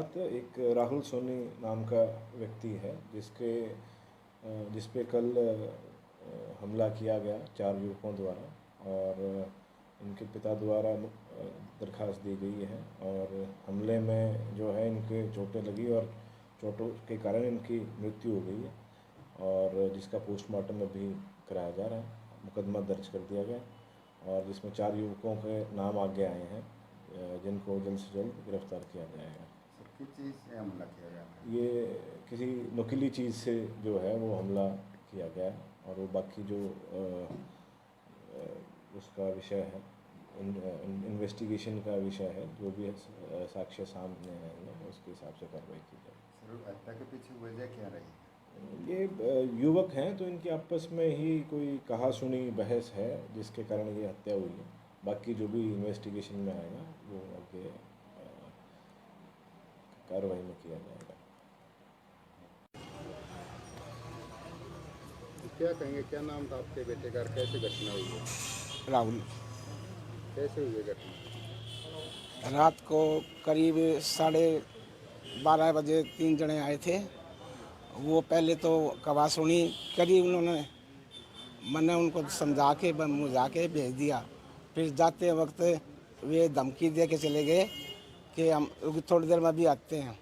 साथ एक राहुल सोनी नाम का व्यक्ति है जिस पे कल हमला किया गया 4 युवकों द्वारा और इनके पिता द्वारा दरख्वास्त दी गई है और हमले में जो है इनके चोटें लगी और चोटों के कारण इनकी मृत्यु हो गई है और जिसका पोस्टमार्टम अभी कराया जा रहा है। मुकदमा दर्ज कर दिया गया और जिसमें 4 युवकों के नाम आगे आए हैं जिनको जल्द से जल्द गिरफ्तार किया जाएगा। किस चीज़ से हमला किया गया? ये किसी नुकीली चीज़ से जो है वो हमला किया गया और वो बाकी जो उसका विषय है इन्वेस्टिगेशन का विषय है, जो भी साक्ष्य सामने आएंगे उसके हिसाब से कार्रवाई की जाएगी। हत्या के पीछे वजह क्या रही? ये युवक हैं तो इनकी आपस में ही कोई कहा सुनी बहस है जिसके कारण ये हत्या हुई है। बाकी जो भी इन्वेस्टिगेशन में आएगा वो आगे कार्रवाई में किया जाएगा। क्या कहेंगे, क्या नाम था आपके बेटे का, कैसे घटना हुई है? राहुल। कैसे हुई घटना? रात को करीब 12:30 बजे 3 जने आए थे। वो पहले तो कवा सुनी करी उन्होंने, मैंने उनको समझा के मुझा के भेज दिया। फिर जाते वक्त वे धमकी दे के चले गए कि हम थोड़ी देर में भी आते हैं।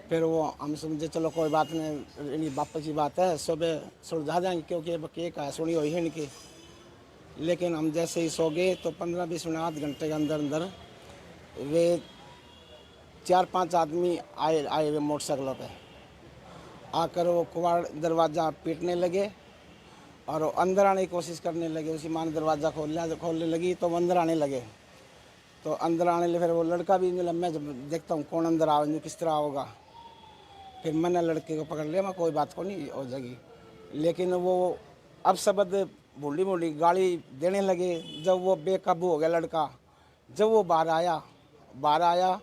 फिर वो हम समझे चलो कोई बात नहीं, वापस की बात है, सुबह सुलझा जाएंगे क्योंकि अब के कहा सुनी हुई है इनकी। लेकिन हम जैसे ही सो गए तो 15-20 मिनट आध घंटे के अंदर अंदर वे 4-5 आदमी आए वे मोटरसाइकिलों पे आकर वो कुवाड़ दरवाज़ा पीटने लगे और वो अंदर आने की कोशिश करने लगे। उसी माँ ने दरवाज़ा खोलने लगी तो वो अंदर आने लगे। तो अंदर आने लगे, फिर वो लड़का भी मिला। मैं जब देखता हूँ कौन अंदर आओ किस तरह होगा, फिर मैंने लड़के को पकड़ लिया। मैं कोई बात को नहीं हो जाएगी, लेकिन वो अब शब्द भूली भूली गाली देने लगे। जब वो बेकाबू हो गया लड़का, जब वो बाहर आया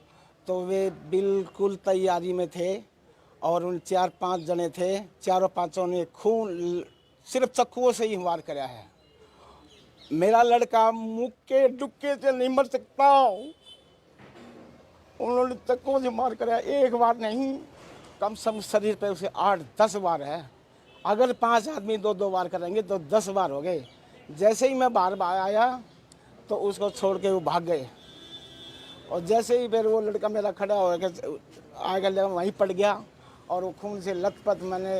तो वे बिल्कुल तैयारी में थे और उन 4-5 जने थे, चारों पांचों ने खून सिर्फ चक्कुओं से ही वार कराया है। मेरा लड़का मुक्के डुक्के से नहीं मर सकता, उन्होंने चक्कुओं से मार कराया। एक बार नहीं, कम से कम शरीर पे उसे 8-10 बार है। अगर 5 आदमी 2-2 बार करेंगे तो 10 बार हो गए। जैसे ही मैं बाहर आया तो उसको छोड़ के वो भाग गए और जैसे ही फिर वो लड़का मेरा खड़ा हो गया आगे वहीं पड़ गया और वो खून से लथपथ। मैंने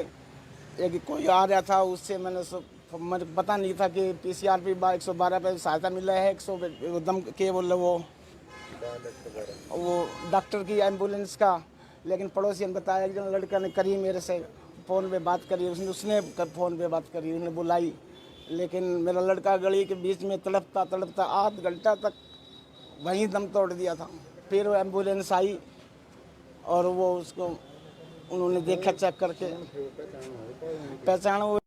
एक कोई आ रहा था उससे मैंने पता नहीं था कि PCR पे 112 पे सहायता मिला है, 100 दम के बोले वो डॉक्टर की एम्बुलेंस का। लेकिन पड़ोसी ने बताया कि लड़का ने करी मेरे से फ़ोन पे बात करी, उसने फ़ोन पे बात करी, उसने बुलाई। लेकिन मेरा लड़का गली के बीच में तड़पता आध घंटा तक वहीं दम तोड़ दिया था। फिर वो एम्बुलेंस आई और वो उसको उन्होंने देखा चेक करके पहचान। वो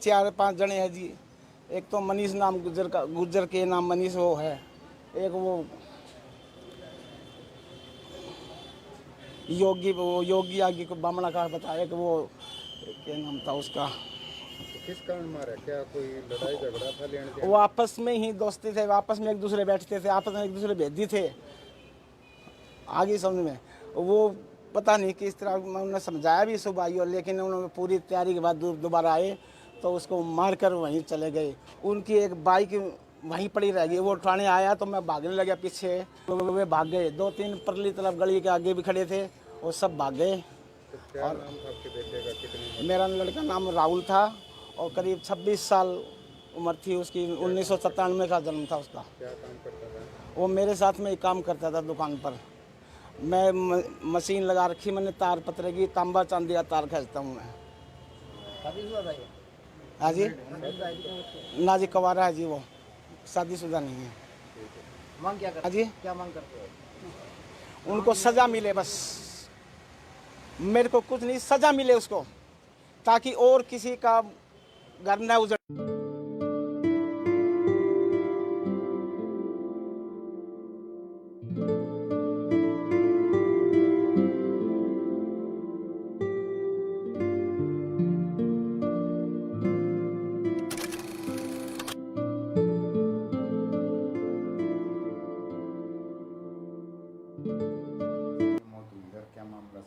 4-5 जने हैं जी। एक तो मनीष नाम गुजर के नाम मनीष वो है, एक वो योगी आगे को बामणा का बताया कि वो क्या नाम था उसका। किस कारण मारा? क्या कोई लड़ाई झगड़ा था? लेने वो आपस में ही दोस्ती थे, आपस में एक दूसरे बैठते थे, आपस में एक दूसरे भेदी थे। आगे समझ में वो पता नहीं किस तरह उन्होंने समझाया भी सुबह ही, लेकिन उन्होंने पूरी तैयारी के बाद दोबारा आए तो उसको मार कर वहीं चले गए। उनकी एक बाइक वहीं पड़ी रह गई। वो उठाने आया तो मैं भागने लगा पीछे, तो वे भाग गए। 2-3 परली तरफ गली के आगे भी खड़े थे, वो सब भाग गए। तो क्या नाम था आपके बेटे का? कितनी? मेरा लड़का नाम राहुल था और करीब 26 साल उम्र थी उसकी। 1997 का जन्म था उसका। क्या काम करता था? वो मेरे साथ में ही काम करता था दुकान पर। मैं मशीन लगा रखी मैंने, तार पतरे की, तांबा चांदी तार खींचता हूँ मैं। हाँ जी, ना जी कवारा है जी, वो शादीशुदा नहीं है। मांग क्या करते? हाँ जी, क्या मांग करते हो? उनको सजा मिले बस, मेरे को कुछ नहीं, सजा मिले उसको, ताकि और किसी का घर न उजड़।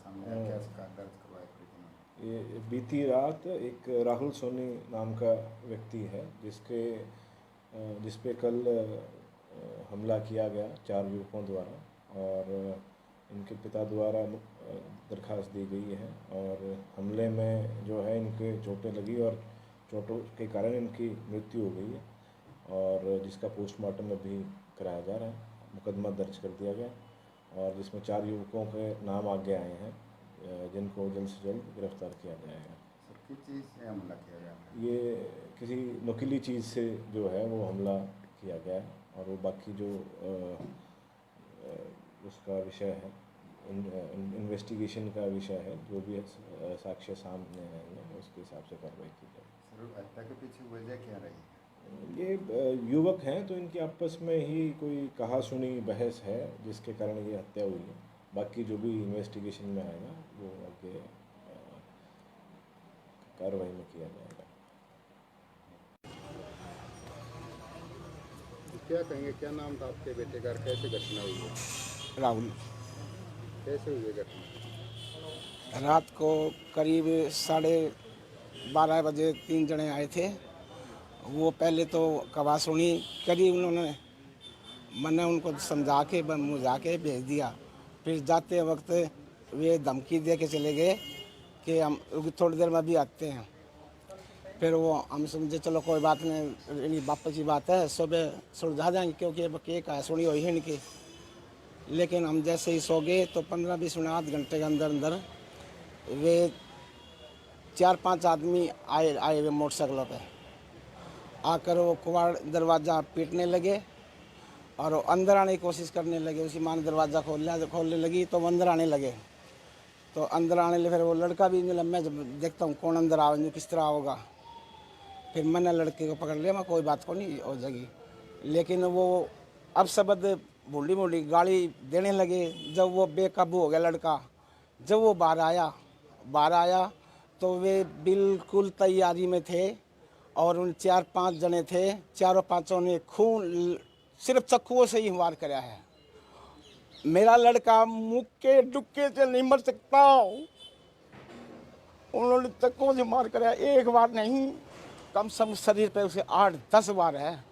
सामने आया, क्या शिकायत दर्ज करवाई प्रीति ने? ये बीती रात एक राहुल सोनी नाम का व्यक्ति है जिस पे कल हमला किया गया 4 युवकों द्वारा और इनके पिता द्वारा दरख्वास्त दी गई है और हमले में जो है इनके चोटें लगी और चोटों के कारण इनकी मृत्यु हो गई है और जिसका पोस्टमार्टम अभी कराया जा रहा है। मुकदमा दर्ज कर दिया गया और जिसमें 4 युवकों के नाम आगे आए हैं जिनको जल्द से जल्द गिरफ्तार किया जाएगा। सर, किस चीज़ से हमला किया गया था? ये किसी नुकीली चीज़ से जो है वो हमला किया गया है और वो बाकी जो उसका विषय है इन्वेस्टिगेशन का विषय है, जो भी साक्ष्य सामने आएंगे उसके हिसाब से कार्रवाई की जाएगी। सर, हत्या के पीछे वजह क्या रही है? ये युवक हैं तो इनकी आपस में ही कोई कहा सुनी बहस है जिसके कारण ये हत्या हुई है। बाकी जो भी इन्वेस्टिगेशन में आएगा वो आगे कार्रवाई में किया जाएगा। क्या कहेंगे, क्या नाम था आपके बेटे का, कैसे घटना हुई है? राहुल। कैसे हुई है घटना? रात को करीब 12:30 बजे 3 जने आए थे। वो पहले तो कवा सुनी करी, उन्होंने मैंने उनको समझा के मुझा के भेज दिया। फिर जाते वक्त वे धमकी दे के चले गए कि हम थोड़ी देर में भी आते हैं। फिर वो हम समझे चलो कोई बात नहीं, वापस की बात है, सुबह सुलझा जाएंगे क्योंकि अब केक है सुनी हुई है इनकी। लेकिन हम जैसे ही सो गए तो 15-20 मिनट आध घंटे के अंदर अंदर वे 4-5 आदमी आए हुए मोटरसाइकिलों पे आकर वो कुआड़ दरवाज़ा पीटने लगे और अंदर आने की कोशिश करने लगे। उसी माँ ने दरवाज़ा खोलने लगी तो वो अंदर आने लगे। तो अंदर आने लगे, फिर वो लड़का भी मैं जब देखता हूँ कौन अंदर आवे किस तरह होगा। फिर मैंने लड़के को पकड़ लिया, मैं कोई बात को नहीं हो जाएगी। लेकिन वो अब शब्द भूली गाली देने लगे। जब वो बेकाबू हो गया लड़का, जब वो बाहर आया तो वे बिल्कुल तैयारी में थे और उन 4-5 जने थे, चारों पांचों ने खून सिर्फ चक्कुओं से ही वार कराया है। मेरा लड़का मुक्के डुक्के से नहीं मर सकता, उन्होंने चक्कुओं से मार कराया। एक बार नहीं, कम से कम शरीर पे उसे 8-10 बार है।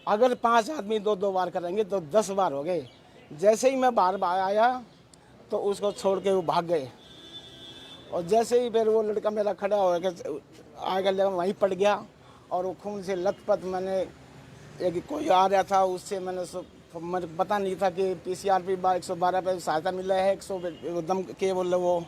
अगर 5 आदमी 2-2 बार करेंगे तो 10 बार हो गए। जैसे ही मैं बाहर आया तो उसको छोड़ के वो भाग गए और जैसे ही फिर वो लड़का मेरा खड़ा हो गया आगे वहीं पड़ गया और वो खून से लथपथ। मैंने एक कोई आ रहा था उससे मुझे पता नहीं था कि PCRP 112 पे सहायता मिला है, 100 दम के बोल वो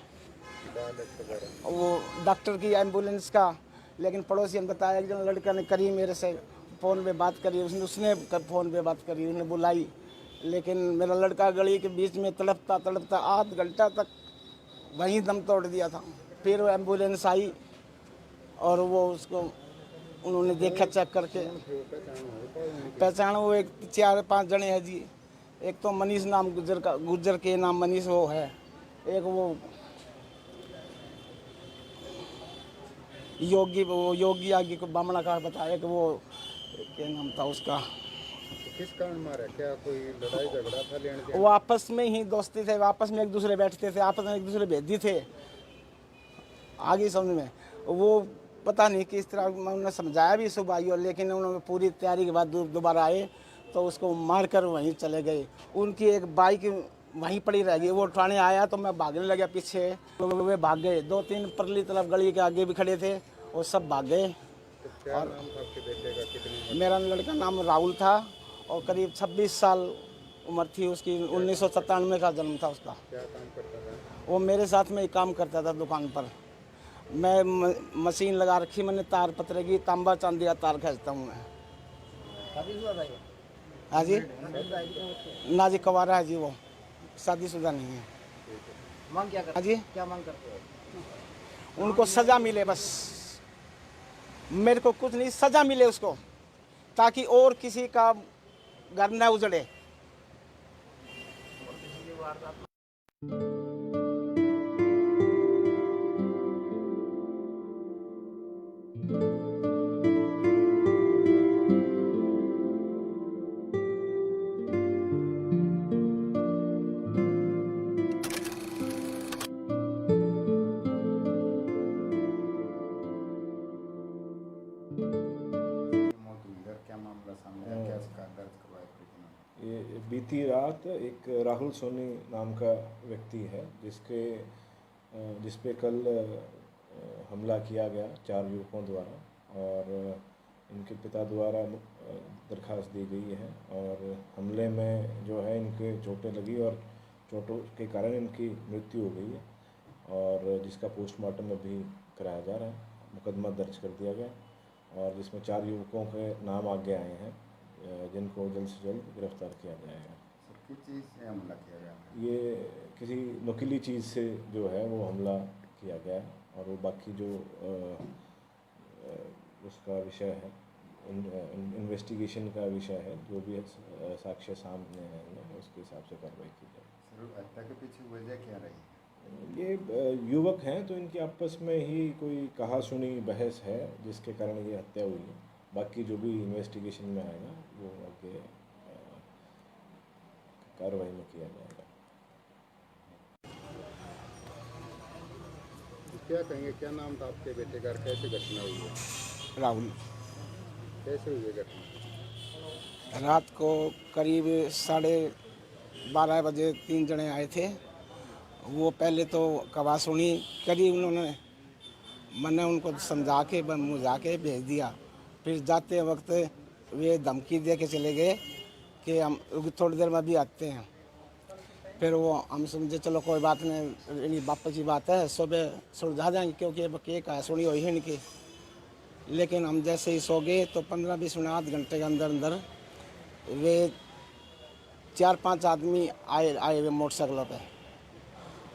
डॉक्टर की एम्बुलेंस का। लेकिन पड़ोसी ने बताया कि लड़का ने करी, मेरे से फ़ोन पे बात करी, उसने फ़ोन पे बात करी, उसने बुलाई। लेकिन मेरा लड़का गली के बीच में तड़पता आध घंटा तक वहीं दम तोड़ दिया था। फिर वो एम्बुलेंस आई और वो उसको उन्होंने देखा चेक करके पहचान। वो एक 4-5 जने हैं जी। एक तो मनीष नाम गुज्जर के नाम मनीष वो है, एक वो योगी आगे को बामणा का बताया कि वो क्या नाम था उसका। किस कारण मारा? क्या कोई लड़ाई झगड़ा था लेने देने? वो आपस में ही दोस्ती थे, आपस में एक दूसरे बैठते थे, आपस में एक दूसरे भेदी थे। आगे समझ में वो पता नहीं किस तरह उन्होंने समझाया भी सुबह ही, लेकिन उन्होंने पूरी तैयारी के बाद दोबारा आए तो उसको मार कर वहीं चले गए। उनकी एक बाइक वहीं पड़ी रह गई। वो उठाने आया तो मैं भागने लगा पीछे, तो वे भाग गए। 2-3 परली तरफ गली के आगे भी खड़े थे, वो सब भाग गए। तो क्या नाम था आपके बेटे का? कितनी? मेरा लड़का नाम राहुल था और करीब 26 साल उम्र थी उसकी। 1997 का जन्म था उसका। क्या काम करता था? वो मेरे साथ में ही काम करता था दुकान पर। मैं मशीन लगा रखी मैंने, तार पतरे की, तांबा चांदी का तार खींचता हूँ मैं। शादीशुदा था ये? हाँ जी, ना जी, कवारा है जी, वो शादीशुदा नहीं है। मांग क्या करते? हाँ जी, क्या मांग करते हो? उनको सजा मिले बस, मेरे को कुछ नहीं, सजा मिले उसको, ताकि और किसी का घर न उजड़े। बात एक राहुल सोनी नाम का व्यक्ति है जिस पे कल हमला किया गया 4 युवकों द्वारा और इनके पिता द्वारा दरख्वास्त दी गई है और हमले में जो है इनके चोटें लगी और चोटों के कारण इनकी मृत्यु हो गई है और जिसका पोस्टमार्टम अभी कराया जा रहा है। मुकदमा दर्ज कर दिया गया और जिसमें 4 युवकों के नाम आगे आए हैं जिनको जल्द से जल्द गिरफ्तार किया जाएगा। किस चीज़ से हमला किया गया? ये किसी नुकीली चीज़ से जो है वो हमला किया गया है और वो बाकी जो उसका विषय है इन्वेस्टिगेशन का विषय है, जो भी साक्ष्य सामने आएंगे उसके हिसाब से कार्रवाई की जाएगी। सर, हत्या के पीछे वजह क्या रही? ये युवक हैं तो इनकी आपस में ही कोई कहा सुनी बहस है जिसके कारण ये हत्या हुई है। बाकी जो भी इन्वेस्टिगेशन में आएगा वो आगे कार्रवाई में किया जाएगा। क्या कहेंगे, क्या नाम था आपके बेटे का, कैसे घटना हुई है? राहुल। कैसे हुई है घटना? रात को करीब 12:30 बजे 3 जने आए थे। वो पहले तो कवा सुनी करी, उन्होंने मैंने उनको समझा के मुझा के भेज दिया। फिर जाते वक्त वे धमकी दे के चले गए कि हम थोड़ी देर में भी आते हैं। फिर वो हम समझे चलो कोई बात नहीं, वापस की बात है, सुबह सुलझा जाएंगे क्योंकि अब केक है सुनी हुई है इनकी। लेकिन हम जैसे ही सो गए तो 15-20 मिनट आध घंटे के अंदर अंदर वे 4-5 आदमी आए हुए मोटरसाइकिलों पे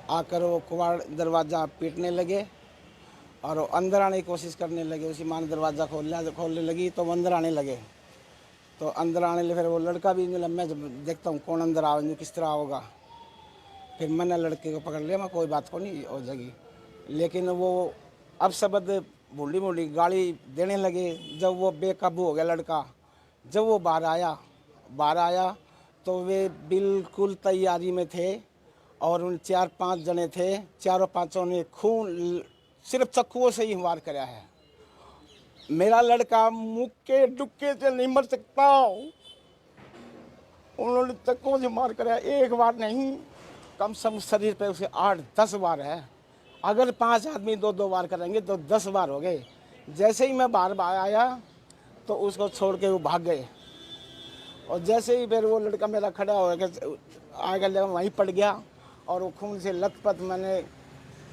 आकर वो कुआड़ दरवाज़ा पीटने लगे और अंदर आने की कोशिश करने लगे। उसी माँ ने दरवाज़ा खोलने लगी तो वो अंदर आने लगे। तो अंदर आने लगे, फिर वो लड़का भी मैं जब देखता हूँ कौन अंदर आवे किस तरह होगा। फिर मैंने लड़के को पकड़ लिया, मैं कोई बात को नहीं हो जाएगी। लेकिन वो अब शब्द भूली गाली देने लगे। जब वो बेकाबू हो गया लड़का, जब वो बाहर आया तो वे बिल्कुल तैयारी में थे और उन 4-5 जने थे, चारों पांचों ने खून सिर्फ चक्कुओं से ही वार कराया है। मेरा लड़का मुक्के डुक्के से नहीं मर सकता, उन्होंने चक्कुओं से मार कराया। एक बार नहीं, कम से कम शरीर पे उसे 8-10 बार है। अगर 5 आदमी 2-2 बार करेंगे तो 10 बार हो गए। जैसे ही मैं बाहर आया तो उसको छोड़ के वो भाग गए और जैसे ही फिर वो लड़का मेरा खड़ा हो गया आगे वहीं पड़ गया और वो खून से लथपथ। मैंने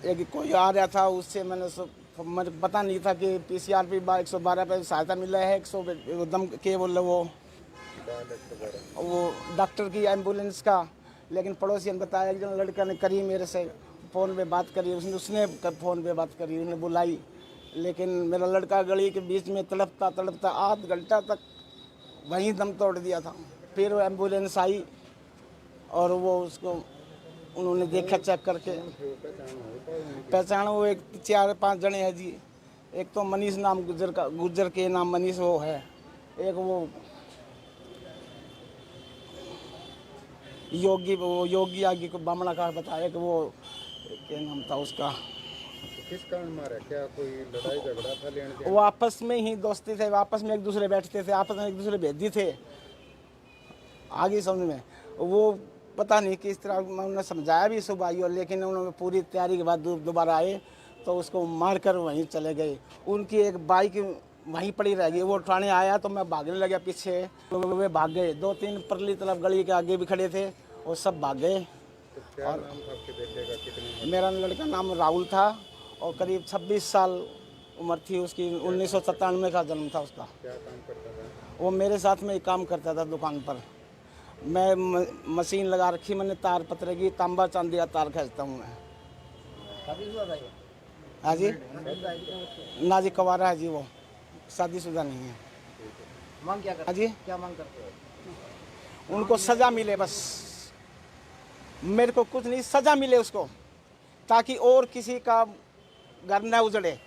एक कोई आ रहा था उससे मुझे पता नहीं था कि PCRP 112 पे सहायता मिला है, 100 दम के बोल वो डॉक्टर की एम्बुलेंस का। लेकिन पड़ोसी ने बताया कि जो लड़का ने करी मेरे से फ़ोन पे बात करी, उसने फ़ोन पे बात करी, उसने बुलाई। लेकिन मेरा लड़का गली के बीच में तड़पता आध घंटा तक वहीं दम तोड़ दिया था। फिर वो एम्बुलेंस आई और वो उसको उन्होंने देखा चेक करके पहचान। वो एक 4-5 जने हैं जी। एक तो मनीष नाम गुजर के नाम मनीष वो है, एक वो योगी आगे को बामणा का बताया कि वो क्या नाम था उसका। किस कारण मारा? क्या कोई लड़ाई झगड़ा था लेने देने? वो आपस में ही दोस्ती थे, आपस में एक दूसरे बैठते थे, आपस में एक दूसरे भेजी थे। आगे समझ में वो पता नहीं किस तरह उन्होंने समझाया भी सुबह ही, लेकिन उन्होंने पूरी तैयारी के बाद दोबारा आए तो उसको मार कर वहीं चले गए। उनकी एक बाइक वहीं पड़ी रह गई। वो उठाने आया तो मैं भागने लगा पीछे, तो वे भाग गए। 2-3 परली तरफ गली के आगे भी खड़े थे, वो सब भाग गए। तो क्या नाम था आपके बेटे का? कितनी? मेरा लड़का नाम राहुल था और करीब 26 साल उम्र थी उसकी। 1997 का जन्म था उसका। क्या काम करता था? वो मेरे साथ में ही काम करता था दुकान पर। मैं मशीन लगा रखी मैंने, तार पतरे की, तांबा चांदी का तार खींचता हूँ मैं। शादीशुदा था ये? हाँ जी, शादीशुदा है कि? ना जी कवारा है जी, वो शादीशुदा नहीं है। मांग क्या करते? हाँ जी, क्या मांग करते हो? उनको सजा मिले बस, मेरे को कुछ नहीं, सजा मिले उसको, ताकि और किसी का घर न उजड़े।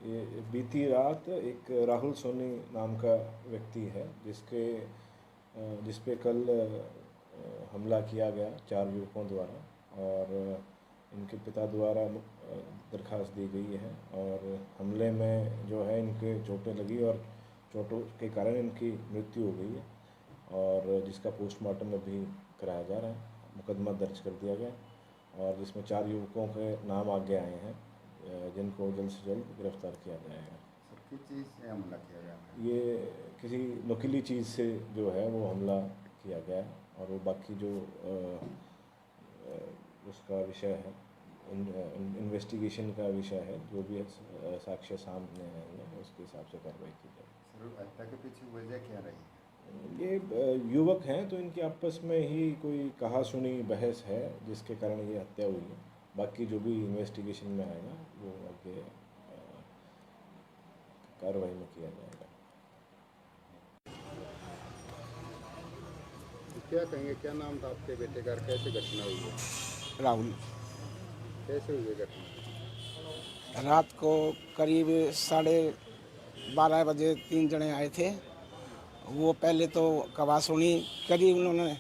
ये बीती रात एक राहुल सोनी नाम का व्यक्ति है जिस पे कल हमला किया गया 4 युवकों द्वारा और इनके पिता द्वारा दरख्वास्त दी गई है और हमले में जो है इनके चोटें लगी और चोटों के कारण इनकी मृत्यु हो गई है और जिसका पोस्टमार्टम अभी कराया जा रहा है। मुकदमा दर्ज कर दिया गया और जिसमें 4 युवकों के नाम आगे आए हैं जिनको जल्द से जल्द गिरफ्तार किया जाएगा। किस चीज़ से हमला किया गया? ये किसी नुकीली चीज़ से जो है वो हमला किया गया और वो बाकी जो उसका विषय है इन्वेस्टिगेशन का विषय है, जो भी साक्ष्य सामने आएंगे उसके हिसाब से कार्रवाई की जाएगी। सर, हत्या के पीछे वजह क्या रही? ये युवक हैं तो इनकी आपस में ही कोई कहा सुनी बहस है जिसके कारण ये हत्या हुई है। बाकी जो भी इन्वेस्टिगेशन में आएगा वो आगे कार्रवाई में किया जाएगा। क्या कहेंगे, क्या नाम था आपके बेटे का, कैसे घटना हुई है? राहुल। कैसे हुई घटना? रात को करीब 12:30 बजे 3 जने आए थे। वो पहले तो कवा सुनी करी उन्होंने,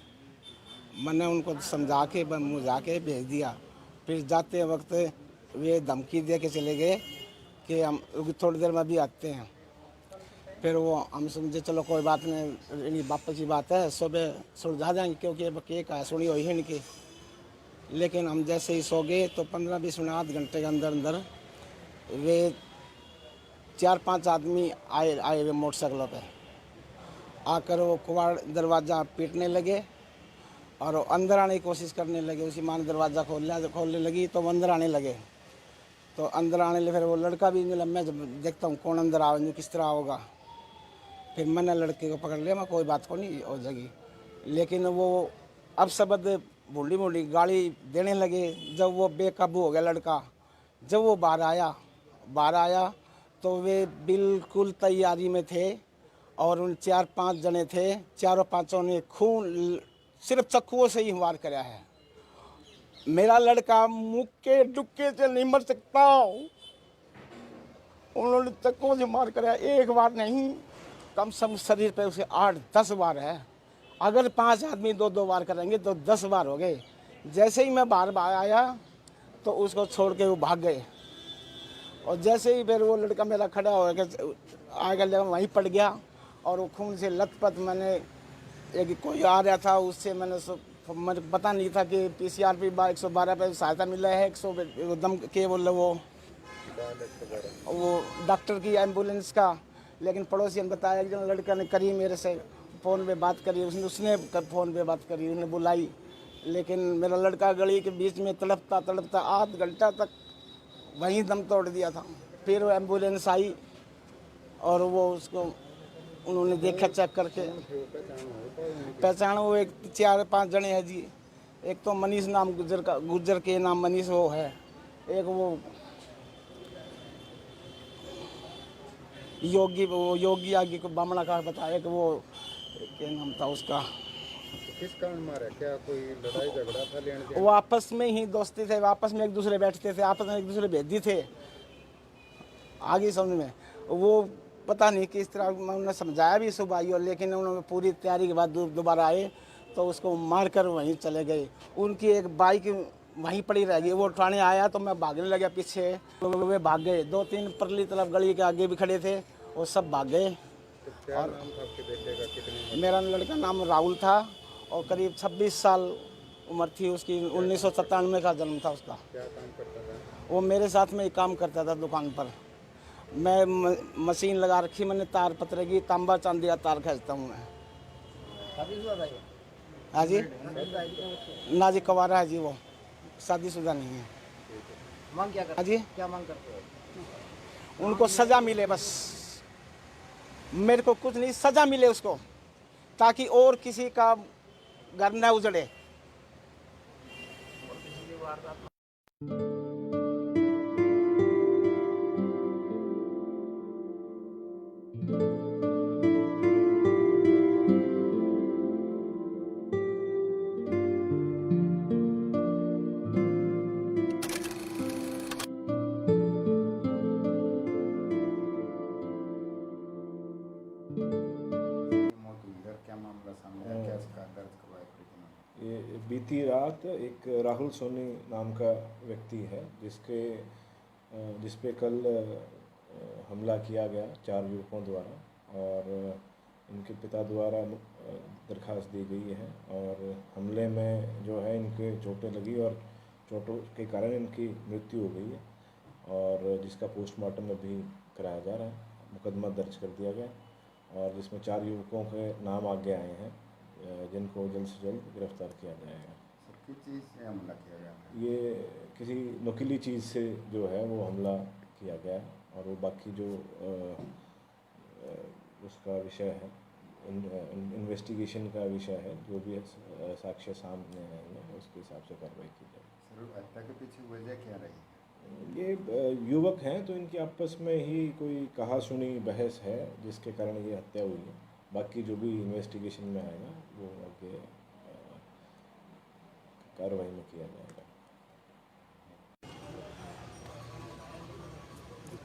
मैंने उनको समझा के मुझा के भेज दिया। फिर जाते वक्त वे धमकी दे के चले गए कि हम थोड़ी देर में भी आते हैं। फिर वो हम समझे चलो कोई बात नहीं, वापस की बात है, सुबह सुलझा जाएंगे क्योंकि अब के कहा सुनी हुई है इनकी। लेकिन हम जैसे ही सो गए तो 15-20 मिनट आध घंटे के अंदर अंदर वे 4-5 आदमी आए वे मोटरसाइकिलों पे आकर वो कुवाड़ दरवाज़ा पीटने लगे और अंदर आने की कोशिश करने लगे। उसी माँ ने दरवाज़ा खोलने लगी तो वो अंदर आने लगे। तो अंदर आने लगे, फिर वो लड़का भी मिला। मैं जब देखता हूँ कौन अंदर आओ किस तरह होगा, फिर मैंने लड़के को पकड़ लिया। मैं कोई बात को नहीं हो जाएगी, लेकिन वो अब शब्द भूली गाली देने लगे। जब वो बेकाबू हो गया लड़का, जब वो बाहर आया तो वे बिल्कुल तैयारी में थे और उन 4-5 जने थे, चारों पांचों ने खून सिर्फ चक्कुओं से ही वार कराया है। मेरा लड़का मुक्के डुक्के से नहीं मर सकता, उन्होंने चक्कुओं से मार कराया। एक बार नहीं, कम से कम शरीर पे उसे 8-10 बार है। अगर 5 आदमी 2-2 बार करेंगे तो 10 बार हो गए। जैसे ही मैं बाहर आया तो उसको छोड़ के वो भाग गए और जैसे ही फिर वो लड़का मेरा खड़ा हो गया आगे लगा वहीं पड़ गया और वो खून से लथपथ। मैंने एक कोई आ रहा था उससे मुझे पता नहीं था कि PCR पे 112 पे सहायता मिला है, 100 दम के वो डॉक्टर की एम्बुलेंस का। लेकिन पड़ोसी ने बताया कि लड़का ने करी, मेरे से फ़ोन पे बात करी, उसने फ़ोन पे बात करी, उन्हें बुलाई। लेकिन मेरा लड़का गली के बीच में तड़पता आध घंटा तक वहीं दम तोड़ दिया था। फिर वो एम्बुलेंस आई और वो उसको उन्होंने देखा चेक करके पहचान। वो एक 4-5 जने हैं जी। एक तो मनीष नाम गुज्जर के नाम मनीष वो है, एक वो योगी आगे को बामणा का बताया कि वो क्या नाम था उसका। किस कारण मारा? क्या कोई लड़ाई झगड़ा था? लेन देन? वो आपस में ही दोस्ती थे, आपस में एक दूसरे बैठते थे, आपस में एक दूसरे भेदी थे। आगे समझ में वो पता नहीं किस तरह उन्होंने समझाया भी सुबह ही, लेकिन उन्होंने पूरी तैयारी के बाद दोबारा आए तो उसको मार कर वहीं चले गए। उनकी एक बाइक वहीं पड़ी रह गई। वो उठाने आया तो मैं भागने लगा पीछे, तो वे भाग गए। 2-3 परली तरफ गली के आगे भी खड़े थे, वो सब भाग गए। तो क्या नाम था आपके बेटे का? कितने? मेरा लड़का नाम राहुल था और करीब 26 साल उम्र थी उसकी। 1997 का जन्म था उसका। क्या काम करता था? वो मेरे साथ में ही काम करता था दुकान पर। मैं मशीन लगा रखी मैंने, तार पतरे की, तांबा चांदी तार खींचता हूँ मैं। शादीशुदा भाई? हाँ जी, शादीशुदा? ना जी कवारा है जी, वो शादीशुदा नहीं है। मांग क्या करते? हाँ जी, क्या मांग करते हो? उनको सजा मिले बस, मेरे को कुछ नहीं, सजा मिले उसको, ताकि और किसी का घर न उजड़े। बात एक राहुल सोनी नाम का व्यक्ति है जिस पे कल हमला किया गया 4 युवकों द्वारा और इनके पिता द्वारा दरख्वास्त दी गई है और हमले में जो है इनके चोटें लगी और चोटों के कारण इनकी मृत्यु हो गई है और जिसका पोस्टमार्टम अभी कराया जा रहा है। मुकदमा दर्ज कर दिया गया और जिसमें 4 युवकों के नाम आगे आए हैं जिनको जल्द से जल्द गिरफ्तार किया जाएगा। किस चीज़ से हमला किया गया था? ये किसी नुकीली चीज़ से जो है वो हमला किया गया है और वो बाकी जो उसका विषय है इन्वेस्टिगेशन का विषय है, जो भी साक्ष्य सामने आएंगे उसके हिसाब से कार्रवाई की जाएगी। सर, हत्या के पीछे वजह क्या रही? ये युवक हैं तो इनकी आपस में ही कोई कहा सुनी बहस है जिसके कारण ये हत्या हुई है। बाकी जो भी इन्वेस्टिगेशन में आएगा वो आगे कार्रवाई में किया जाएगा।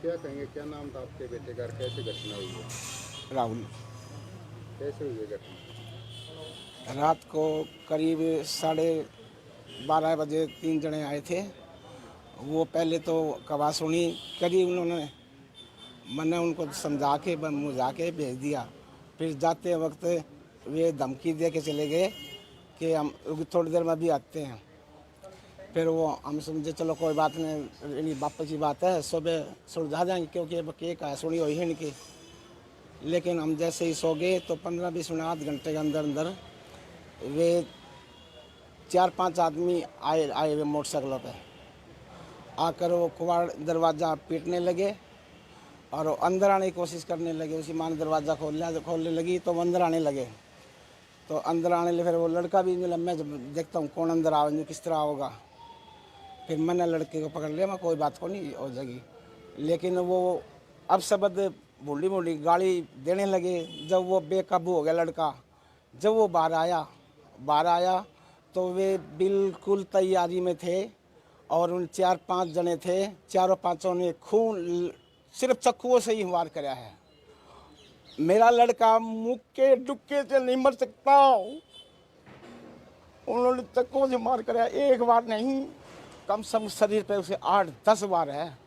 क्या कहेंगे, क्या नाम था आपके बेटे का, कैसे घटना हुई है? राहुल। कैसे हुई है घटना? रात को करीब 12:30 बजे 3 जने आए थे। वो पहले तो कवा सुनी करी उन्होंने, मैंने उनको समझा के मुझा के भेज दिया। फिर जाते वक्त वे धमकी दे के चले गए कि हम थोड़ी देर में भी आते हैं। फिर वो हम समझे चलो कोई बात नहीं, वापस की बात है, सुबह सुलझा जाएंगे क्योंकि अब केक है सुनी हुई है इनकी। लेकिन हम जैसे ही सो गए तो 15-20 मिनट आध घंटे के अंदर अंदर वे 4-5 आदमी आए वे मोटरसाइकिलों पे आकर वो कुवाड़ दरवाज़ा पीटने लगे और अंदर आने की कोशिश करने लगे। उसी माँ ने दरवाज़ा खोलने लगी तो वो अंदर आने लगे। तो अंदर आने लगे, फिर वो लड़का भी मैं जब देखता हूँ कौन अंदर आएंगे किस तरह होगा। फिर मैंने लड़के को पकड़ लिया, मैं कोई बात को नहीं हो जाएगी। लेकिन वो अब शब्द बूढ़ी गाली देने लगे। जब वो बेकाबू हो गया लड़का, जब वो बाहर आया तो वे बिल्कुल तैयारी में थे और उन 4-5 जने थे, चारों पांचों ने खून सिर्फ चक्कुओं से ही वार कराया है। मेरा लड़का मुक्के डुक्के से नहीं मर सकता, उन्होंने चक्कुओं से मार कराया। एक बार नहीं, कम से कम शरीर पे उसे 8-10 बार है।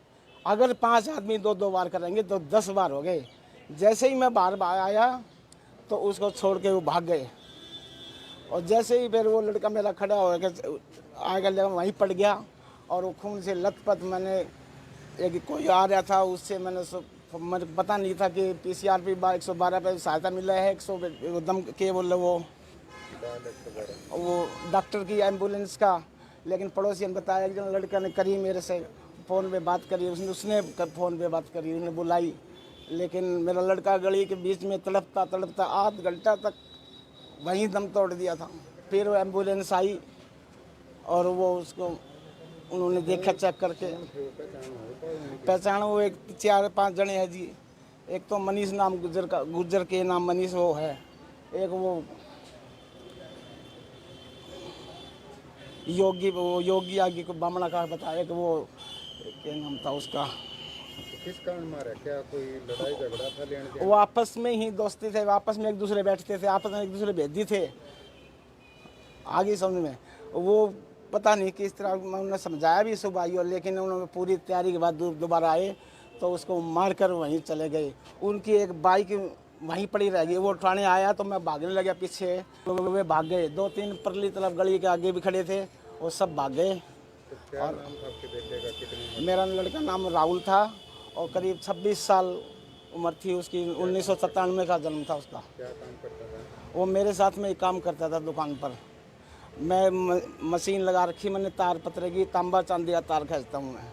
अगर 5 आदमी 2-2 बार करेंगे तो 10 बार हो गए। जैसे ही मैं बाहर आया तो उसको छोड़ के वो भाग गए और जैसे ही फिर वो लड़का मेरा खड़ा हो गया आगे वहीं पड़ गया और वो खून से लथपथ। मैंने एक कोई आ रहा था उससे मुझे पता नहीं था कि PCRP 112 पे सहायता मिला है, 100 दम के बोले वो डॉक्टर की एम्बुलेंस का। लेकिन पड़ोसी ने बताया कि लड़का ने करी, मेरे से फ़ोन पे बात करी, उसने फ़ोन पे बात करी, उसने बुलाई। लेकिन मेरा लड़का गली के बीच में तड़पता आध घंटा तक वहीं दम तोड़ दिया था। फिर वो एम्बुलेंस आई और वो उसको उन्होंने देखा चेक करके पहचान। वो एक 4-5 जने हैं जी। एक तो मनीष नाम गुज्जर के नाम मनीष वो है, एक वो योगी आगे को बामणा का बताया कि वो क्या नाम था उसका। तो किस कारण मारा? क्या कोई लड़ाई झगड़ा था लेने? वो आपस में ही दोस्ती थे, आपस में एक दूसरे बैठते थे, आपस में एक दूसरे भेदी थे। आगे समझ में वो पता नहीं किस तरह उन्होंने समझाया भी सुबह ही, लेकिन उन्होंने पूरी तैयारी के बाद दोबारा आए तो उसको मार कर वहीं चले गए। उनकी एक बाइक वहीं पड़ी रह गई। वो उठाने आया तो मैं भागने लगा पीछे, तो वे भाग गए। 2-3 परली तरफ गली के आगे भी खड़े थे, वो सब भाग गए। तो क्या नाम था आपके बेटे का? कितनी? मेरा लड़का नाम राहुल था और करीब 26 साल उम्र थी उसकी। 1997 का जन्म था उसका। क्या काम करता था? वो मेरे साथ में ही काम करता था दुकान पर। मैं मशीन लगा रखी मैंने, तार पतरे की, तांबा चांदी का तार खींचता हूँ मैं।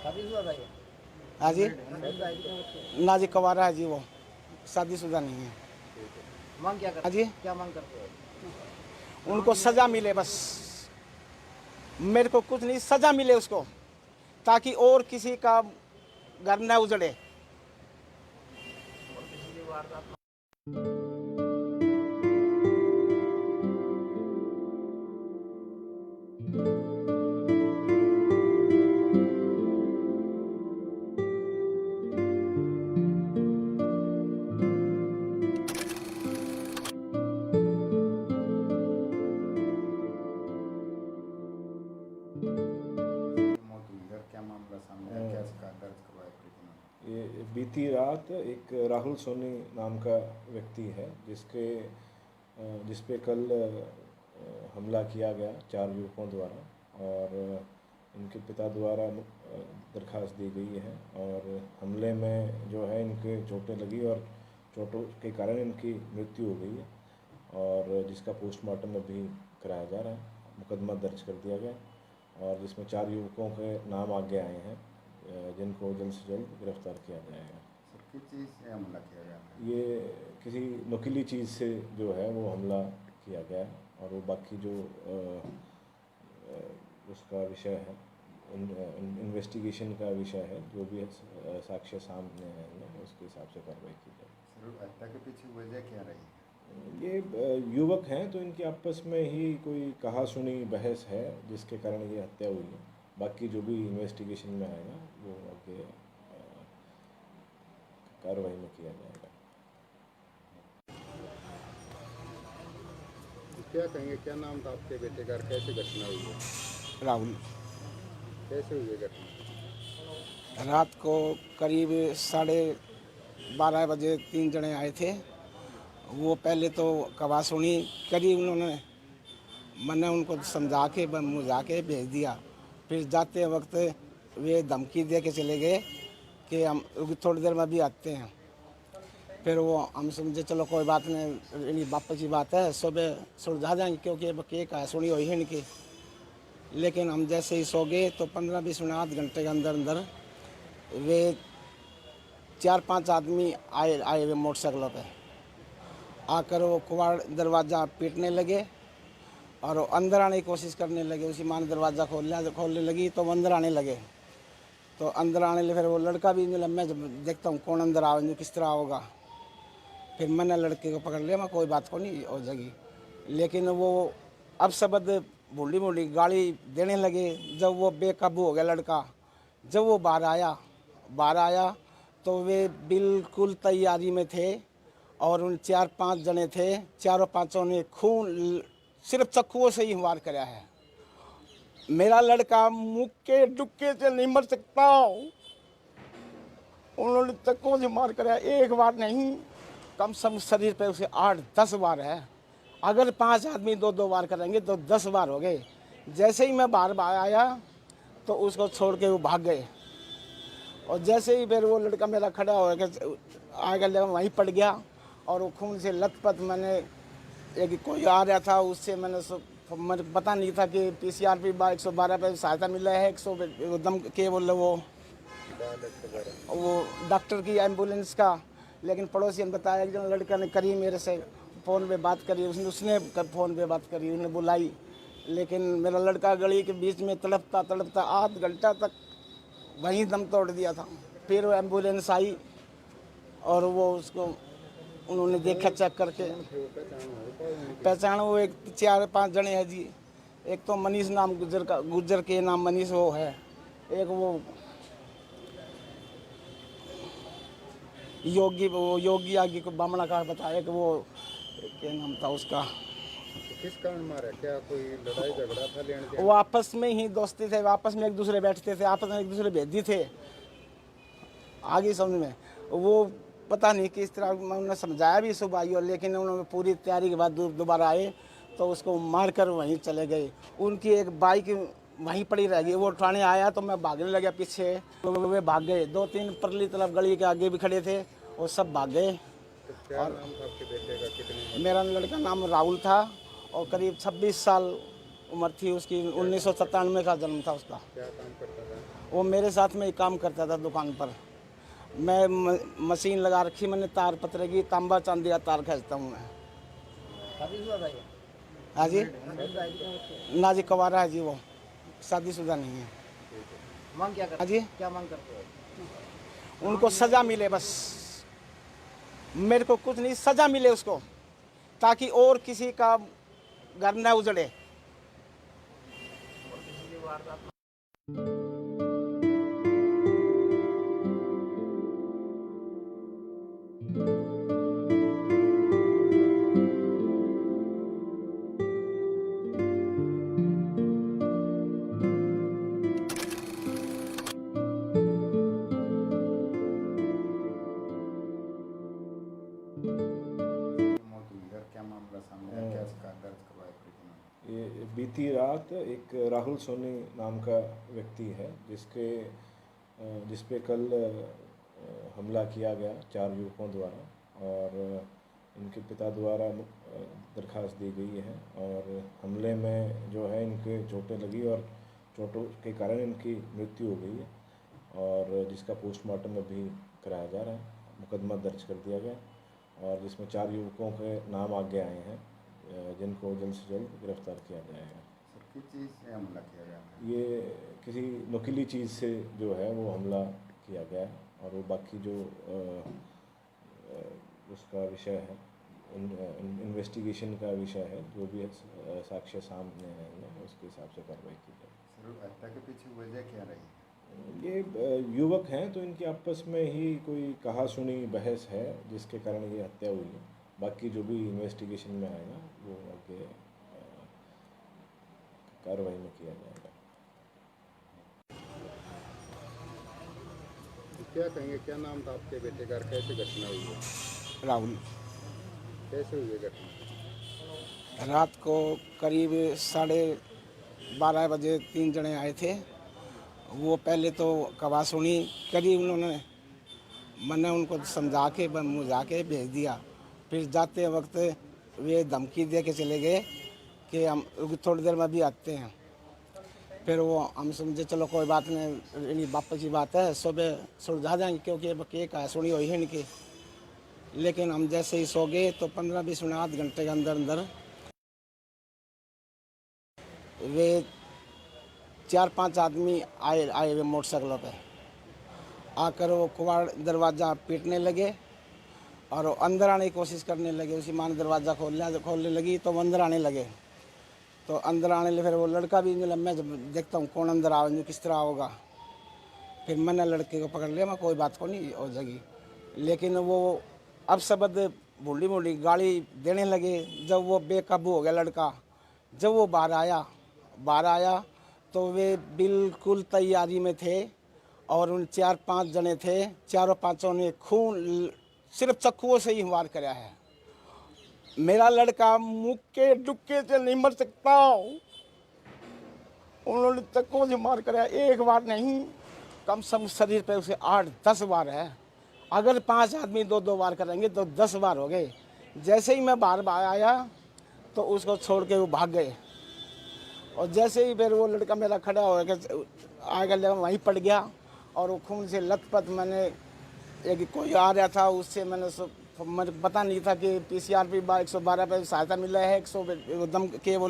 शादीशुदा भाई? हाँ जी, ना जी, कवारा है जी, वो शादीशुदा नहीं है। मांग क्या करते? हाँ जी, क्या मांग करते हो? उनको सजा मिले बस, मेरे को कुछ नहीं, सजा मिले उसको, ताकि और किसी का घर न उजड़े। ये बीती रात एक राहुल सोनी नाम का व्यक्ति है जिस पे कल हमला किया गया 4 युवकों द्वारा और इनके पिता द्वारा दरख्वास्त दी गई है और हमले में जो है इनके चोटें लगी और चोटों के कारण इनकी मृत्यु हो गई है और जिसका पोस्टमार्टम अभी कराया जा रहा है। मुकदमा दर्ज कर दिया गया और जिसमें 4 युवकों के नाम आगे आए हैं जिनको जल्द से जल्द गिरफ्तार किया जाएगा। किस चीज़ से हमला किया गया था? ये किसी नुकीली चीज़ से जो है वो हमला किया गया और वो बाकी जो उसका विषय है इन्वेस्टिगेशन का विषय है, जो भी साक्ष्य सामने है उसके हिसाब से कार्रवाई की जाएगी। हत्या के पीछे वजह क्या रही? ये युवक हैं तो इनकी आपस में ही कोई कहा सुनी बहस है जिसके कारण ये हत्या हुई है। बाकी जो भी इन्वेस्टिगेशन में आएगा वो आगे कार्रवाई में किया जाएगा। क्या कहेंगे, क्या नाम था आपके बेटे का, कैसे घटना हुई है? राहुल। कैसे हुई है घटना? रात को करीब 12:30 बजे 3 जने आए थे। वो पहले तो कवा सुनी करी उन्होंने, मैंने उनको समझा के मुझा के भेज दिया। फिर जाते वक्त वे धमकी दे के चले गए कि हम थोड़ी देर में भी आते हैं। फिर वो हम समझे चलो कोई बात नहीं, वापस की बात है, सुबह सुलझा जाएंगे क्योंकि अब केक है सुनी हुई है इनकी। लेकिन हम जैसे ही सो गए तो 15-20 मिनट आध घंटे के अंदर अंदर वे 4-5 आदमी आए वे मोटरसाइकिलों पे आकर वो कुवाड़ दरवाज़ा पीटने लगे और वो अंदर आने की कोशिश करने लगे। उसी माँ ने दरवाज़ा खोलने लगी तो वो अंदर आने लगे। तो अंदर आने लगे, फिर वो लड़का भी मिला। मैं जब देखता हूँ कौन अंदर आओ किस तरह होगा, फिर मैंने लड़के को पकड़ लिया। मैं कोई बात को नहीं हो जाएगी, लेकिन वो अब शब्द भूली भूली गाली देने लगे। जब वो बेकाबू हो गया लड़का, जब वो बाहर आया तो वे बिल्कुल तैयारी में थे और उन 4-5 जने थे, चारों पांचों ने खून सिर्फ चक्कुओं से ही वार कराया है। मेरा लड़का मुक्के डुक्के से नहीं मर सकता, उन्होंने चक्कुओं से मार कराया। एक बार नहीं, कम से कम शरीर पे उसे 8-10 बार है। अगर 5 आदमी 2-2 बार करेंगे तो 10 बार हो गए। जैसे ही मैं बाहर आया तो उसको छोड़ के वो भाग गए और जैसे ही फिर वो लड़का मेरा खड़ा हो गया आगे वहीं पड़ गया और वो खून से लथपथ। मैंने एक कोई आ रहा था उससे मैंने पता नहीं था कि PCRP 112 पे सहायता मिला है, 100 दम के बोले वो डॉक्टर की एम्बुलेंस का। लेकिन पड़ोसी ने बताया कि लड़का ने करी मेरे से फ़ोन पे बात करी, उसने फ़ोन पे बात करी, उसने बुलाई। लेकिन मेरा लड़का गली के बीच में तड़पता आध घंटा तक वहीं दम तोड़ दिया था। फिर वो एम्बुलेंस आई और वो उसको उन्होंने देखा चेक करके। पहचान वो एक 4-5 जने हैं जी। एक तो मनीष नाम गुजर के नाम मनीष वो है, एक वो योगी आगे को बामणा का बताया कि वो क्या नाम था उसका। किस कारण मारा? क्या कोई लड़ाई झगड़ा था? लेने देने? वो आपस में ही दोस्ती थे, आपस में एक दूसरे बैठते थे, आपस में एक दूसरे भेदी थे। आगे समझ में वो पता नहीं किस तरह उन्होंने समझाया भी सुबह, लेकिन उन्होंने पूरी तैयारी के बाद दोबारा आए तो उसको मारकर वहीं चले गए। उनकी एक बाइक वहीं पड़ी रह गई। वो उठाने आया तो मैं भागने लगा पीछे, तो वे भाग गए। 2-3 परली तरफ गली के आगे भी खड़े थे, वो सब भाग गए। तो क्या नाम था आपके बेटे का? कितने? मेरा लड़का नाम राहुल था और करीब 26 साल उम्र थी उसकी। 1997 का जन्म था उसका। क्या काम करता था? वो मेरे साथ में ही काम करता था दुकान पर। मैं मशीन लगा रखी मैंने, तार पत्र की, तांबा चांदी का तार खींचता हूँ मैं। शादीशुदा था ये? हाँ जी, ना जी कवारा है जी, वो शादीशुदा नहीं है। मांग क्या हाँ करते? जी, क्या मांग करते हो? उनको सजा मिले बस, मेरे को कुछ नहीं, सजा मिले उसको, ताकि और किसी का घर न उजड़े। एक राहुल सोनी नाम का व्यक्ति है जिस पे कल हमला किया गया 4 युवकों द्वारा और इनके पिता द्वारा दरख्वास्त दी गई है और हमले में जो है इनके चोटें लगी और चोटों के कारण इनकी मृत्यु हो गई है और जिसका पोस्टमार्टम अभी कराया जा रहा है। मुकदमा दर्ज कर दिया गया और जिसमें 4 युवकों के नाम आगे आए हैं जिनको जल्द से जल्द गिरफ्तार किया जाएगा। सर किस चीज़ से हमला किया गया था? ये किसी नुकीली चीज़ से जो है वो हमला किया गया है और वो बाकी जो उसका विषय है इन्वेस्टिगेशन का विषय है, जो भी साक्ष्य सामने आएंगे उसके हिसाब से कार्रवाई की जाएगी। सर हत्या के पीछे वजह क्या रही? ये युवक हैं तो इनकी आपस में ही कोई कहा सुनी बहस है जिसके कारण ये हत्या हुई है। बाकी जो भी इन्वेस्टिगेशन में आएगा वो आगे कार्रवाई में किया जाएगा। क्या कहेंगे, क्या नाम था आपके बेटे का, कैसे घटना हुई है? राहुल। कैसे हुई है घटना? रात को करीब 12:30 बजे 3 जने आए थे। वो पहले तो कवा सुनी करी उन्होंने, मैंने उनको समझा के मुझा के भेज दिया। फिर जाते वक्त वे धमकी दे के चले गए कि हम थोड़ी देर में भी आते हैं। फिर वो हम समझे चलो कोई बात नहीं, वापस की बात है, सुबह सुलझा जाएंगे क्योंकि ये कहा सुनी हुई है इनकी। लेकिन हम जैसे ही सो गए तो 15-20 मिनट आध घंटे के अंदर अंदर वे 4-5 आदमी आए हुए मोटरसाइकिलों पे आकर वो कुवाड़ दरवाज़ा पीटने लगे और वो अंदर आने की कोशिश करने लगे। उसी माँ ने दरवाज़ा खोलने लगी तो वो अंदर आने लगे। तो अंदर आने लगे, फिर वो लड़का भी मैं जब देखता हूँ कौन अंदर आवे किस तरह होगा। फिर मैंने लड़के को पकड़ लिया, मैं कोई बात को नहीं हो जाएगी। लेकिन वो अब शब्द भूली गाली देने लगे। जब वो बेकाबू हो गया लड़का, जब वो बाहर आया तो वे बिल्कुल तैयारी में थे और उन 4-5 जने थे, चारों पांचों ने खून सिर्फ चक्कुओं से ही वार कराया है। मेरा लड़का मुक्के डुक्के से नहीं मर सकता, उन्होंने चक्कुओं से मार कराया। एक बार नहीं, कम से कम शरीर पे उसे 8-10 बार है। अगर 5 आदमी 2-2 बार करेंगे तो 10 बार हो गए। जैसे ही मैं बाहर आया तो उसको छोड़ के वो भाग गए और जैसे ही फिर वो लड़का मेरा खड़ा हो गया आगे वहीं पड़ गया और वो खून से लथपथ। मैंने एक कोई आ रहा था उससे मुझे पता नहीं था कि PCR पे 112 पे सहायता मिला है, 100 दम के वो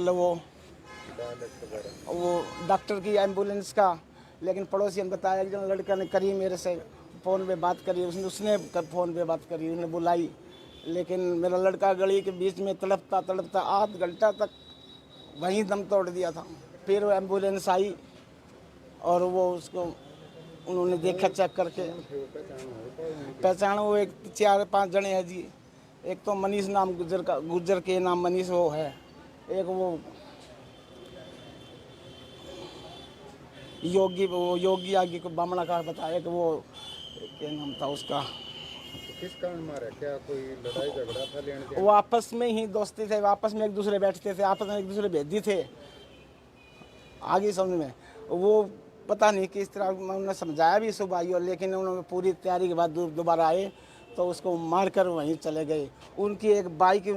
डॉक्टर की एम्बुलेंस का। लेकिन पड़ोसी ने बताया कि जो लड़का ने करी मेरे से फ़ोन पे बात करी, उसने फ़ोन पे बात करी, उसने बुलाई। लेकिन मेरा लड़का गली के बीच में तड़पता आध घंटा तक वहीं दम तोड़ दिया था। फिर वो एम्बुलेंस आई और वो उसको उन्होंने देखा चेक करके पहचान। वो एक 4-5 जने हैं जी। एक तो मनीष नाम गुजर के नाम मनीष वो है, एक वो योगी आगे को बामणा का बताया कि वो क्या नाम था उसका। किस कारण मारा? क्या कोई लड़ाई झगड़ा था? लेन देन? वो आपस में ही दोस्ती थे, आपस में एक दूसरे बैठते थे, आपस में एक दूसरे भेदी थे। आगे समझ में वो पता नहीं किस तरह उन्होंने समझाया भी सुबह ही, लेकिन उन्होंने पूरी तैयारी के बाद दोबारा आए तो उसको मार कर वहीं चले गए। उनकी एक बाइक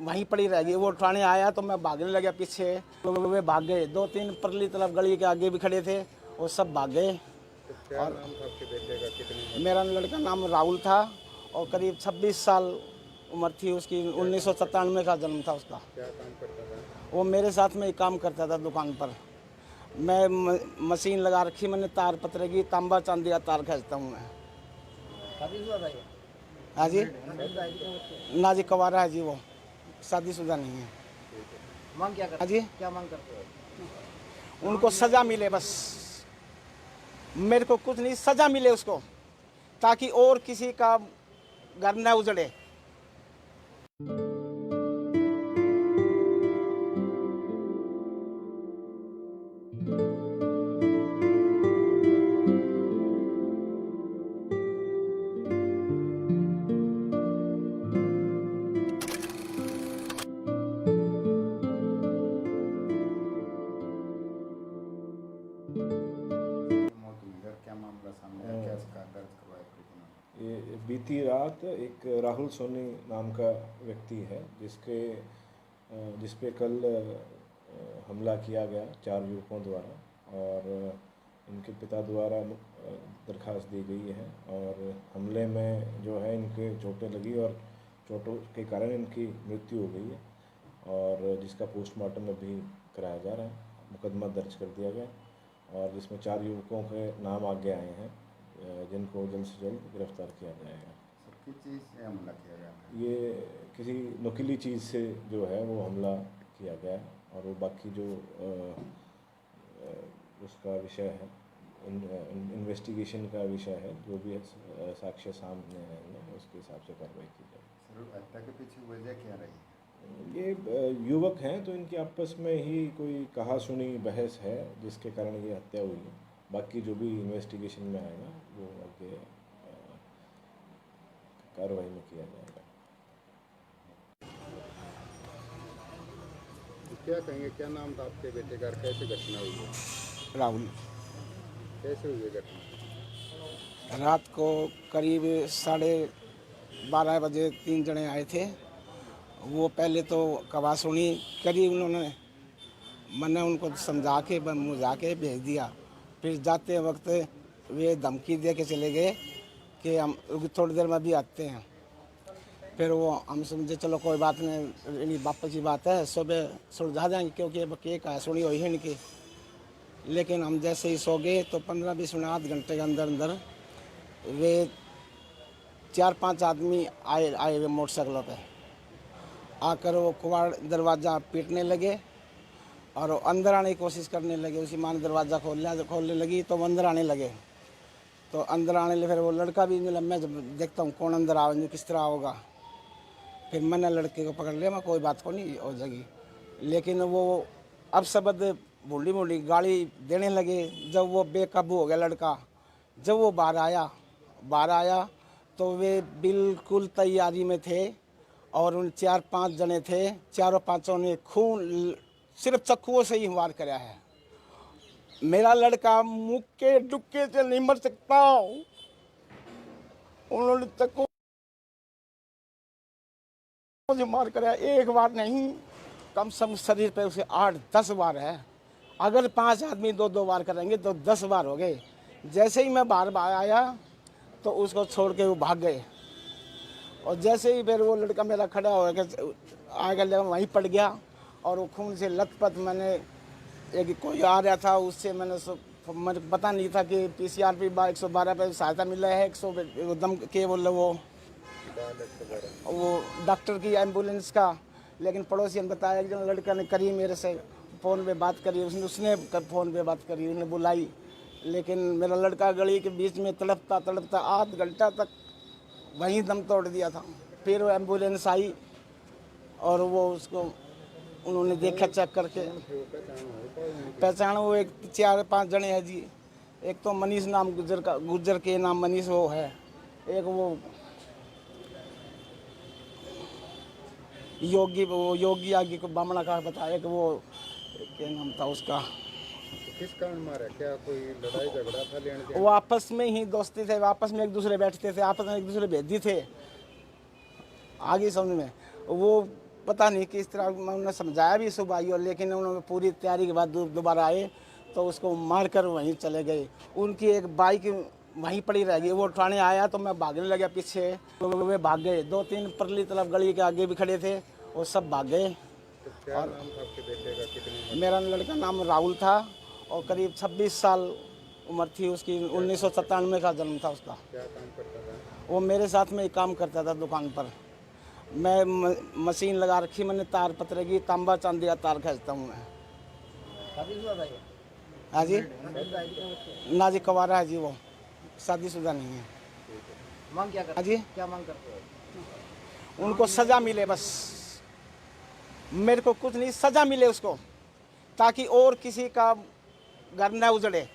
वहीं पड़ी रह गई। वो उठाने आया तो मैं भागने लगा पीछे, तो वे भाग गए। 2-3 परली तरफ गली के आगे भी खड़े थे, वो सब भाग गए। तो क्या नाम था आपके बेटे का? कितनी? मेरा लड़का नाम राहुल था और करीब 26 साल उम्र थी उसकी। 1997 का जन्म था उसका। क्या काम करता था? वो मेरे साथ में ही काम करता था दुकान पर। मैं मशीन लगा रखी मैंने, तार पतरे की, तांबा चांदी का तार खींचता हूँ मैं। शादीशुदा भाई? हाँ जी, ना जी कवारा है जी, वो शादीशुदा नहीं है। मांग क्या करते? हाँ जी, क्या मांग करते हो? उनको सजा मिले बस, मेरे को कुछ नहीं, सजा मिले उसको, ताकि और किसी का घर न उजड़े। ये बीती रात एक राहुल सोनी नाम का व्यक्ति है जिस पे कल हमला किया गया 4 युवकों द्वारा और इनके पिता द्वारा दरखास्त दी गई है और हमले में जो है इनके चोटें लगी और चोटों के कारण इनकी मृत्यु हो गई है और जिसका पोस्टमार्टम अभी कराया जा रहा है। मुकदमा दर्ज कर दिया गया और जिसमें 4 युवकों के नाम आगे आए हैं जिनको जल्द से जल्द गिरफ्तार किया जाएगा। किस चीज़ से हमला किया गया था? ये किसी नुकीली चीज़ से जो है वो हमला किया गया है और वो बाकी जो उसका विषय है इन्वेस्टिगेशन का विषय है, जो भी साक्ष्य सामने आएंगे उसके हिसाब से कार्रवाई की जाएगी। सर, हत्या के पीछे वजह क्या रही? ये युवक हैं तो इनकी आपस में ही कोई कहा सुनी बहस है जिसके कारण ये हत्या हुई है। बाकी जो भी इन्वेस्टिगेशन में आएगा वो आगे कार्रवाई में किया जाएगा। क्या कहेंगे, क्या नाम था आपके बेटे का, कैसे घटना हुई है? राहुल। कैसे हुई है घटना? रात को करीब 12:30 बजे 3 जने आए थे। वो पहले तो कवा सुनी करी उन्होंने, मैंने उनको समझा के मुझा के भेज दिया। फिर जाते वक्त वे धमकी दे के चले गए कि हम थोड़ी देर में भी आते हैं। फिर वो हम समझे चलो कोई बात नहीं, वापस की बात है, सुबह सुलझा जाएंगे क्योंकि अब के कहा सुनी हुई है इनकी। लेकिन हम जैसे ही सो गए तो 15-20 मिनट आध घंटे के अंदर अंदर वे 4-5 आदमी आए वे मोटरसाइकिलों पे आकर वो कुवाड़ दरवाज़ा पीटने लगे और वो अंदर आने की कोशिश करने लगे। उसी माँ ने दरवाज़ा खोलने लगी तो वो अंदर आने लगे। तो अंदर आने लगे, फिर वो लड़का भी मिला। मैं जब देखता हूँ कौन अंदर आवे किस तरह होगा, फिर मैंने लड़के को पकड़ लिया। मैं कोई बात को नहीं हो जाएगी, लेकिन वो अब शब्द भूली गाली देने लगे। जब वो बेकाबू हो गया लड़का, जब वो बाहर आया तो वे बिल्कुल तैयारी में थे और उन 4-5 जने थे, चारों पांचों ने खून सिर्फ चक्कुओं से ही वार कराया है। मेरा लड़का मुक्के डुक्के से नहीं मर सकता। उन्होंने चक्कू से मार कराया, एक बार नहीं, कम से कम शरीर पे उसे 8-10 बार है। अगर 5 आदमी 2-2 बार करेंगे तो 10 बार हो गए। जैसे ही मैं बाहर आया तो उसको छोड़ के वो भाग गए और जैसे ही फिर वो लड़का मेरा खड़ा हो गया आगे वहीं पड़ गया और वो खून से लथपथ। मैंने एक कोई आ रहा था उससे मैंने पता नहीं था कि PCRP 112 पे सहायता मिला है, 100 दम के बोल वो डॉक्टर की एम्बुलेंस का। लेकिन पड़ोसी ने बताया कि जो लड़का ने करी मेरे से फ़ोन पे बात करी, उसने फ़ोन पे बात करी, उन्हें बुलाई। लेकिन मेरा लड़का गली के बीच में तड़पता आध घंटा तक वहीं दम तोड़ दिया था। फिर वो एम्बुलेंस आई और वो उसको उन्होंने देखा चेक करके पहचान। वो एक 4-5 जने हैं जी। एक तो मनीष नाम गुज्जर के नाम मनीष वो है, एक वो योगी आगे को बामणा का बताया कि वो क्या नाम था उसका। किस कारण मारा? क्या कोई लड़ाई झगड़ा था? लेने वो आपस में ही दोस्ती थे, आपस में एक दूसरे बैठते थे, आपस में एक दूसरे भेजी थे। आगे समझ में वो पता नहीं किस तरह उन्होंने समझाया भी सुबह ही, लेकिन उन्होंने पूरी तैयारी के बाद दोबारा आए तो उसको मार कर वहीं चले गए। उनकी एक बाइक वहीं पड़ी रह गई। वो उठाने आया तो मैं भागने लगा पीछे, वे भाग गए। 2-3 परली तरफ गली के आगे भी खड़े थे, वो सब भाग गए। तो क्या नाम था आपके बेटे का? कितनी? मेरा लड़का नाम राहुल था और करीब 26 साल उम्र थी उसकी। 1997 का जन्म था उसका। क्या काम करता था? वो मेरे साथ में ही काम करता था दुकान पर। मैं मशीन लगा रखी मैंने, तार पतरे की, तांबा चांदी का तार खींचता हूँ मैं। शादीशुदा था ये? हाँ जी, ना जी, कवारा है जी, वो शादीशुदा नहीं है। मांग क्या करते? हाँ जी, क्या मांग करते हो? उनको सजा मिले बस, मेरे को कुछ नहीं, सजा मिले उसको, ताकि और किसी का घर न उजड़े।